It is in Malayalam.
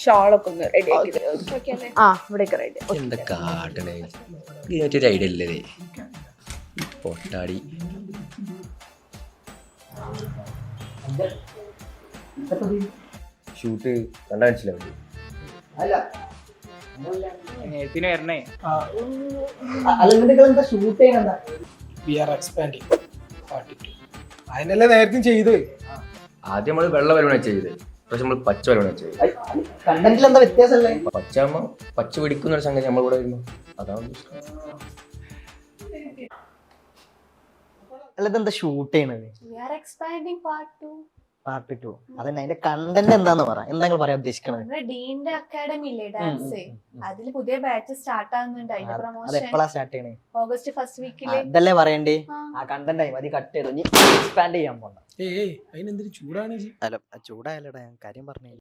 ഷോളൊക്കെ ഒന്ന് റെഡി ആക്കി. ആ ഇവിടെയൊക്കെ റെഡി. എന്താ കാട്ടണേ ഇതിനൊരു ഐഡിയ ഇല്ലേ പൊട്ടാടി. ഷൂട്ട് കണ്ടാ മനസ്സിലാവും. അതിനല്ലേ നേരത്തെ ചെയ്ത്. ആദ്യം നമ്മള് വെള്ള ബലൂണാ ചെയ്ത്, പക്ഷെ നമ്മൾ പച്ച ബലൂണാ ചെയ്ത്. കണ്ടന്റിൽ എന്താ വ്യത്യാസമല്ലേ? പച്ചാകുമ്പോ പച്ച പിടിക്കുന്ന ഒരു സംഗതി നമ്മളിവിടെ വരുമ്പോ അതാണ് അല്ല ഇതെന്താ ഷൂട്ട് ചെയ്യണത്? പാർട്ട് 2. അതന്നെ അതിന്റെ കണ്ടന്റ് എന്താന്ന് പറ. എന്താ നിങ്ങൾ പറയാൻ ഉദ്ദേശിക്കണത്? ഡീന്റെ അക്കാഡമി ഇല്ലേ ഡാൻസ്, അതിൽ പുതിയ ബാച്ച് സ്റ്റാർട്ട് ആവുന്നുണ്ട്. അതിന്റെ അത് പ്രൊമോഷൻ എപ്പോഴാ സ്റ്റാർട്ട് ചെയ്യണേ? ഓഗസ്റ്റ് ഫസ്റ്റ് വീക്കില്. ഇതല്ലേ പറയണ്ടേ? ആ കണ്ടന്റ് ആയി മതി, കട്ട് ചെയ്തു. എക്സ്പാൻഡ് ചെയ്യാൻ പോണ്ട. അതിനെന്തൊരു ചൂടാണ്. അല്ല ചൂടായാലടാ, ഞാൻ കാര്യം പറഞ്ഞേ.